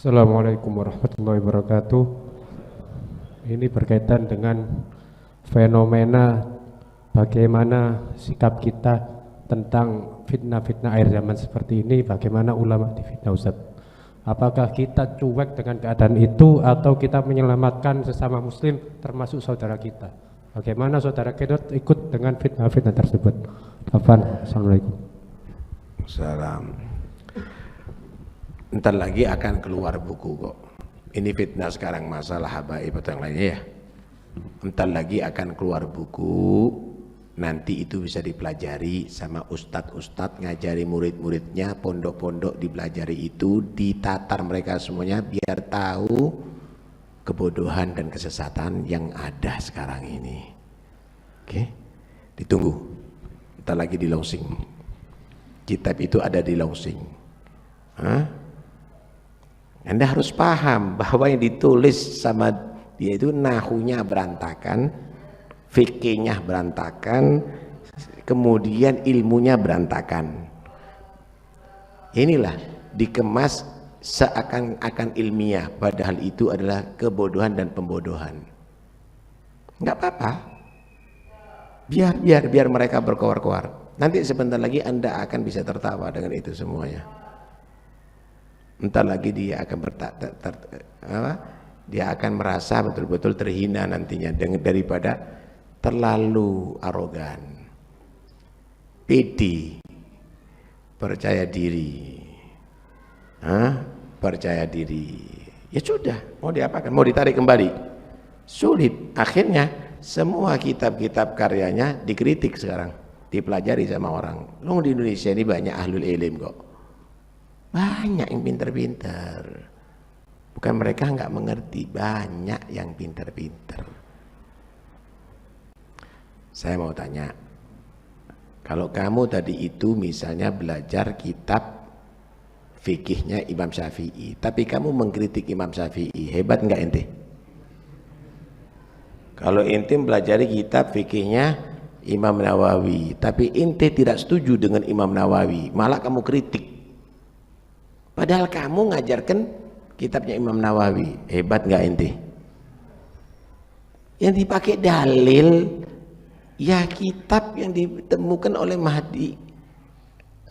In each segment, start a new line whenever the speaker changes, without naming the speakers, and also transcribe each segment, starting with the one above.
Assalamualaikum warahmatullahi wabarakatuh. Ini berkaitan dengan fenomena bagaimana sikap kita tentang fitnah-fitnah akhir zaman seperti ini, bagaimana ulama difitnah, Ustaz. Apakah kita cuek dengan keadaan itu atau kita menyelamatkan sesama muslim termasuk saudara kita? Bagaimana saudara kita ikut dengan fitnah-fitnah tersebut? Assalamualaikum.
Salam. Ntar lagi akan keluar buku kok. Ini fitnah sekarang, masalah habaib atau yang lainnya ya. Ntar lagi akan keluar buku. Nanti itu bisa dipelajari sama ustadz-ustadz, ngajari murid-muridnya, pondok-pondok dipelajari itu, ditatar mereka semuanya biar tahu kebodohan dan kesesatan yang ada sekarang ini. Oke, ditunggu. Ntar lagi di launching. Kitab itu ada di launching. Anda harus paham bahwa yang ditulis sama dia itu nahunya berantakan, fikihnya berantakan, kemudian ilmunya berantakan. Inilah dikemas seakan-akan ilmiah, padahal itu adalah kebodohan dan pembodohan. Nggak apa-apa, biar mereka berkoar-koar. Nanti sebentar lagi Anda akan bisa tertawa dengan itu semuanya. Entar lagi dia akan dia akan merasa betul-betul terhina nantinya daripada terlalu arogan, pede, percaya diri, percaya diri. Ya sudah, mau diapakan? Mau ditarik kembali? Sulit. Akhirnya semua kitab-kitab karyanya dikritik sekarang, dipelajari sama orang. Loh, di Indonesia ini banyak ahlul ilm kok. Banyak yang pinter-pinter, bukan mereka nggak mengerti, banyak yang pinter-pinter. Saya mau tanya, kalau kamu tadi itu misalnya belajar kitab fikihnya Imam Syafi'i, tapi kamu mengkritik Imam Syafi'i, hebat nggak ente? Kalau ente belajari kitab fikihnya Imam Nawawi, tapi ente tidak setuju dengan Imam Nawawi, malah kamu kritik, padahal kamu ngajarkan kitabnya Imam Nawawi, hebat nggak ente? Yang dipakai dalil ya kitab yang ditemukan oleh Mahdi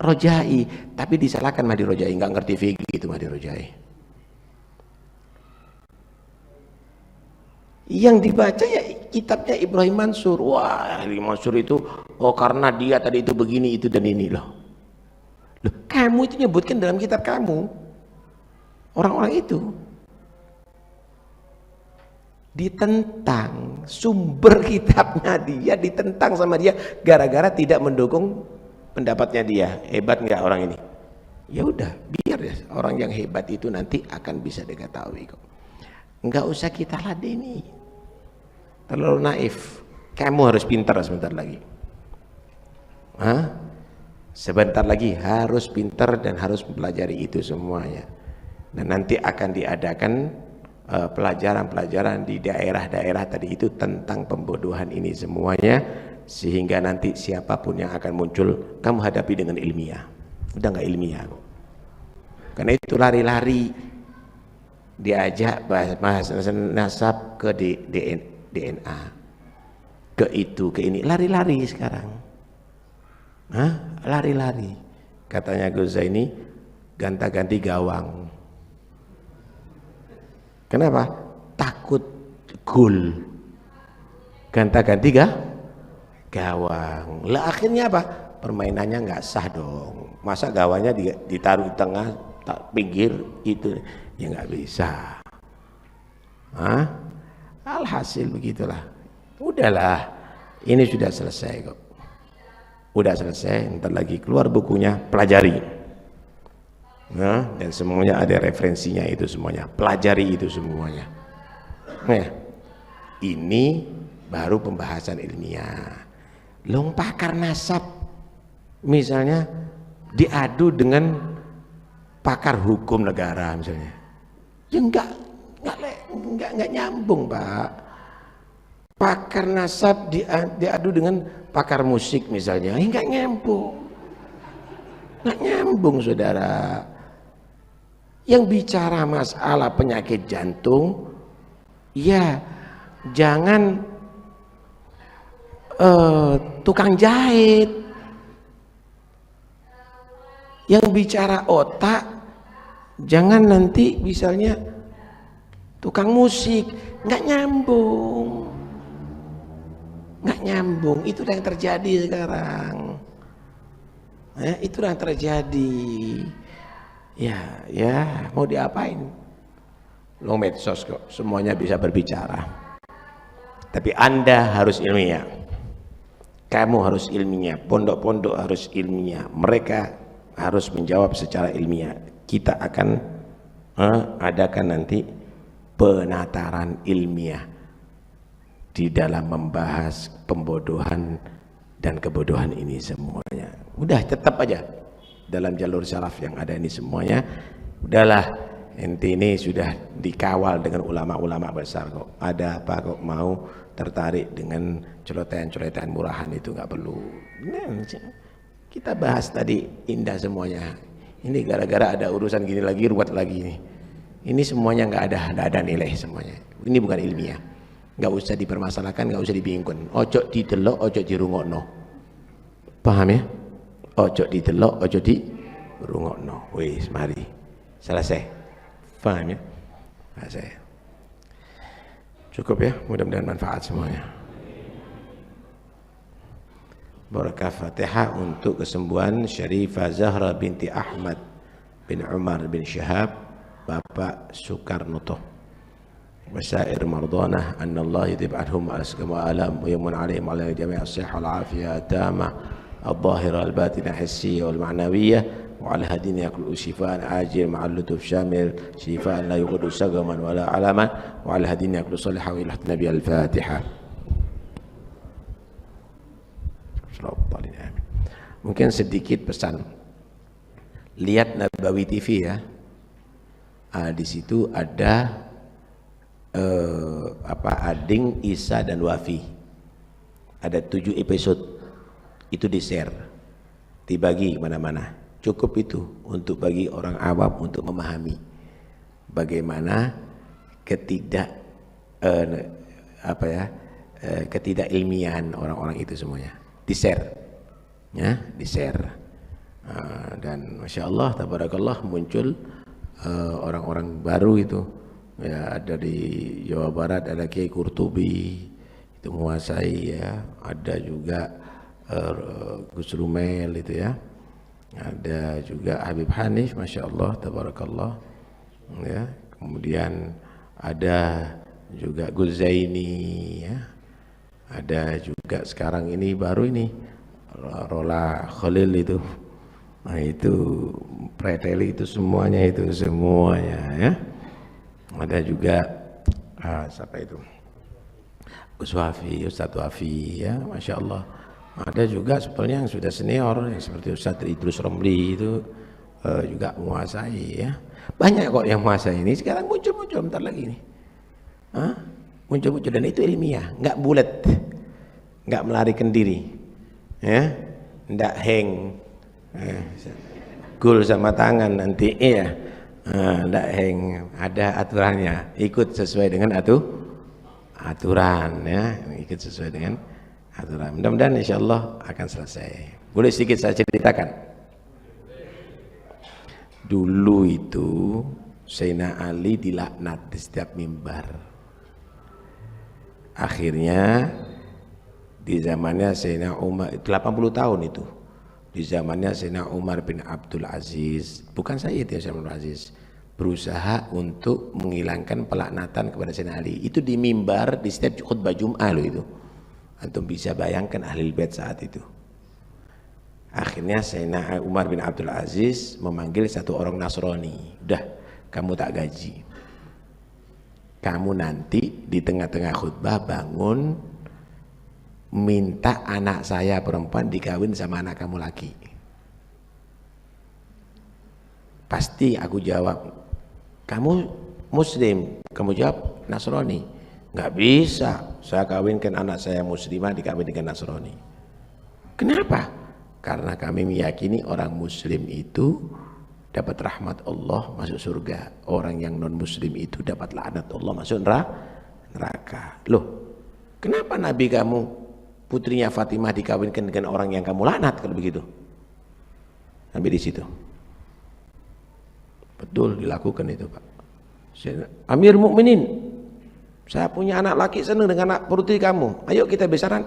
Rojai, tapi disalahkan Mahdi Rojai, nggak ngerti fikih itu Mahdi Rojai. Yang dibaca ya kitabnya Ibrahim Mansur. Wah, Ibrahim Mansur itu karena dia tadi itu begini itu dan ini loh. Loh, kamu itu nyebutkan dalam kitab kamu, orang-orang itu ditentang, sumber kitabnya dia ditentang sama dia gara-gara tidak mendukung pendapatnya dia. Hebat nggak orang ini? Ya udah, biar ya, orang yang hebat itu nanti akan bisa diketahui kok. Nggak usah kita ladeni, terlalu naif. Kamu harus pintar sebentar lagi. Sebentar lagi harus pintar dan harus mempelajari itu semuanya. Dan nanti akan diadakan pelajaran-pelajaran di daerah-daerah tadi itu tentang pembodohan ini semuanya, sehingga nanti siapapun yang akan muncul kamu hadapi dengan ilmiah. Udah nggak ilmiah kok. Karena itu lari-lari diajak bahas nasab ke DNA, ke itu ke ini, lari-lari sekarang. Lari-lari. Katanya Gus Zaini, ganta-ganti gawang. Kenapa? Takut gol, ganta-ganti gawang. Lah akhirnya apa? Permainannya nggak sah dong. Masa gawangnya ditaruh di tengah, pinggir itu ya nggak bisa. Alhasil begitulah. Udahlah, ini sudah selesai kok. Udah selesai, ntar lagi keluar bukunya, pelajari. Dan semuanya ada referensinya itu semuanya, pelajari itu semuanya. Ini baru pembahasan ilmiah. Long pakar nasab misalnya diadu dengan pakar hukum negara misalnya, ya enggak nyambung, Pak. Pakar nasab diadu dengan pakar musik misalnya, enggak nyambung, saudara. Yang bicara masalah penyakit jantung, ya jangan tukang jahit. Yang bicara otak, jangan nanti misalnya tukang musik, nggak nyambung. Nggak nyambung, itu yang terjadi sekarang. Itu yang terjadi. Ya, mau diapain? Lo medsos kok, semuanya bisa berbicara. Tapi Anda harus ilmiah. Kamu harus ilmiah, pondok-pondok harus ilmiah. Mereka harus menjawab secara ilmiah. Kita akan adakan nanti penataran ilmiah di dalam membahas pembodohan dan kebodohan ini semuanya. Udah tetap aja dalam jalur syaraf yang ada ini semuanya. Udahlah, ente ini sudah dikawal dengan ulama-ulama besar kok. Ada apa kok mau tertarik dengan celotehan-celotehan murahan itu, nggak perlu. Nah, kita bahas tadi indah semuanya. Ini gara-gara ada urusan gini lagi, ruwet lagi ini. Ini semuanya nggak ada nilai semuanya. Ini bukan ilmiah. Nggak usah dipermasalahkan, nggak usah dibingungkan. Ojo didelok, ojo dirungokno. Paham ya? Ojo didelok, ojo dirungokno. Wis, mari. Selesai. Paham ya? Selesai. Cukup ya, mudah-mudahan manfaat semuanya. Barakah Fatihah untuk kesembuhan Syarifah Zahra binti Ahmad bin Umar bin Syahab, Bapak Soekarnoto. وسائر مرضانا أن الله يذهب عنهم الأسقم والآلام ويمن عليهم على جميع الصحة والعافية التامة الظاهرة الباطنة الحسية والمعنوية وعلى هدينا كل شفاء عاجل مع اللطف شامل شفاء لا يغادر سقما ولا علما وعلى هدينا كل صالحة وإلى النبي الفاتحة. Mungkin sedikit pesan, lihat Nabawi TV ya. Di situ ada Ading, Isa dan Wafi. Ada 7 episode. Itu di-share, dibagi kemana-mana. Cukup itu untuk bagi orang awam untuk memahami bagaimana ketidakilmiahan orang-orang itu semuanya. Di-share, ya, di-share. Dan masya Allah, tabarakallah, muncul orang-orang baru itu. Ya, ada di Jawa Barat ada Kiai Qurtubi itu menguasai ya, ada juga Gus Rumel itu ya, ada juga Habib Hanif, masya Allah, tabarakallah ya. Kemudian ada juga Gus Zaini ya, ada juga sekarang ini baru ini Rola Khalil itu, nah itu Preteli itu semuanya ya. Ada juga siapa itu, Gus Wafi, Ustadz Wafi ya, masya Allah. Ada juga sebenarnya yang sudah senior yang seperti Ustadz Idrus Romli itu juga menguasai ya. Banyak kok yang menguasai ini. Sekarang muncul bentar lagi nih, muncul dan itu ilmiah, nggak bulat, nggak melarikan diri ya, nggak hang gul sama tangan nanti ya. Tidak hang, ada aturannya, ikut sesuai dengan aturan ya, ikut sesuai dengan aturan. Mudah-mudahan insya Allah akan selesai. Boleh sedikit saya ceritakan. Dulu itu Sayyidina Ali dilaknat di setiap mimbar. Akhirnya di zamannya Sayyidina Umar, 80 tahun itu, di zamannya Sayyidina Umar bin Abdul Aziz, bukan Sayyid ya, Sayyidina Abdul Aziz, berusaha untuk menghilangkan pelaknatan kepada Sayyidina Ali. Itu di mimbar di setiap khutbah Jum'ah loh itu. Antum bisa bayangkan Ahlul Bait saat itu. Akhirnya Sayyidina Umar bin Abdul Aziz memanggil satu orang Nasrani. Udah, kamu tak gaji. Kamu nanti di tengah-tengah khutbah bangun minta anak saya perempuan dikawin sama anak kamu laki. Pasti aku jawab, kamu Muslim. Kamu jawab Nasrani. Nggak bisa, saya kawinkan anak saya Muslimah dikawin dengan Nasrani. Kenapa? Karena kami meyakini orang Muslim itu dapat rahmat Allah masuk surga, orang yang non muslim itu dapat laknat Allah masuk neraka. Loh, kenapa Nabi kamu putrinya Fatimah dikawinkan dengan orang yang kamu laknat kalau begitu? Sampai di situ. Betul dilakukan itu, Pak. Amir Mukminin, saya punya anak laki senang dengan anak putri kamu. Ayo kita besaran.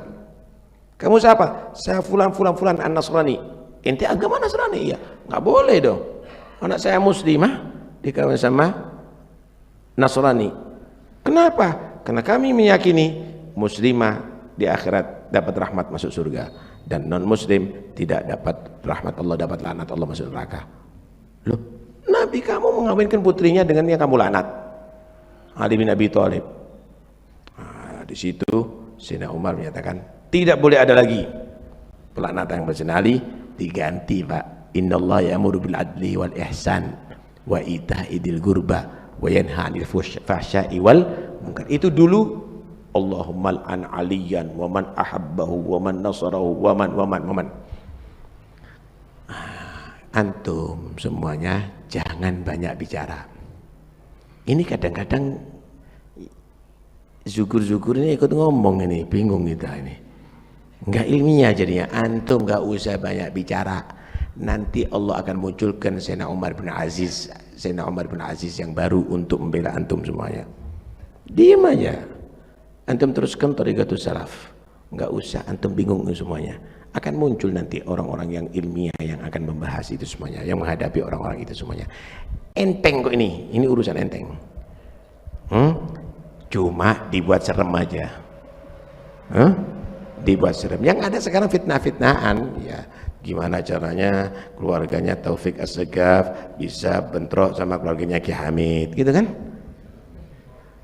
Kamu siapa? Saya fulan an-Nasrani. Ente agama Nasrani? Iya. Nggak boleh dong. Anak saya muslimah dikawin sama Nasrani. Kenapa? Karena kami meyakini muslimah di akhirat dapat rahmat masuk surga, dan non muslim tidak dapat rahmat Allah, dapat laknat Allah masuk neraka. Loh, Nabi kamu mengawinkan putrinya dengan yang kamu laknat, Ali bin Abi Thalib. Nah, di situ Sayyidina Umar menyatakan tidak boleh ada lagi pelaknatan yang bersenali, diganti, Pak. Innallaha ya'muru bil adli wal ihsan wa ita'idil qurba wa yanha 'anil fahsya'i wal munkar. Itu dulu Allahumma al'an aliyan wa man ahabbahu wa man nasarahu wa man. Antum semuanya jangan banyak bicara. Ini kadang-kadang zukur-zukur ini ikut ngomong, ini bingung kita ini. Enggak ilmiah jadinya. Antum enggak usah banyak bicara. Nanti Allah akan munculkan Sayyidina Umar bin Aziz yang baru untuk membela antum semuanya. Diam aja. Antum teruskan thariqatus salaf. Enggak usah antum bingung semuanya. Akan muncul nanti orang-orang yang ilmiah yang akan membahas itu semuanya, yang menghadapi orang-orang itu semuanya. Enteng kok ini urusan enteng. Cuma dibuat serem aja. Dibuat serem. Yang ada sekarang fitnah-fitnahan, ya gimana caranya keluarganya Taufik As-Segaf bisa bentrok sama keluarganya Ki Hamid, gitu kan?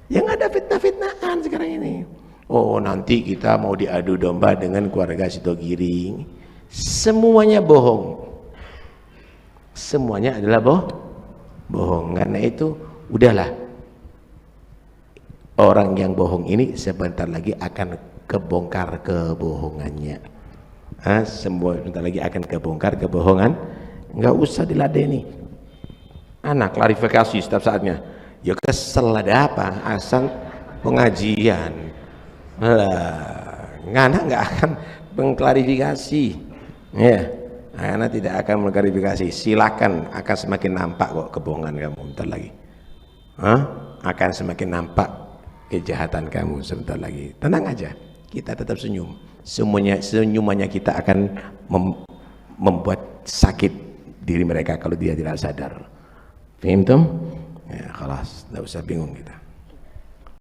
Yang ada fitnah-fitnahan sekarang ini. Oh, nanti kita mau diadu domba dengan keluarga Sitogiring. Semuanya bohong. Semuanya adalah bohong. Karena itu udahlah. Orang yang bohong ini sebentar lagi akan kebongkar kebohongannya. Sebentar lagi akan kebongkar kebohongan. Nggak usah diladeni. Anak klarifikasi setiap saatnya. Ya kesel ada apa? Asal pengajian. Anak nggak akan mengklarifikasi. Ya, anak tidak akan mengklarifikasi. Silakan, akan semakin nampak kok kebohongan kamu sebentar lagi. Akan semakin nampak kejahatan kamu sebentar lagi. Tenang aja, kita tetap senyum. Senyumannya kita akan membuat sakit diri mereka kalau dia tidak sadar. Faham? Ya, khalas, tidak usah bingung kita.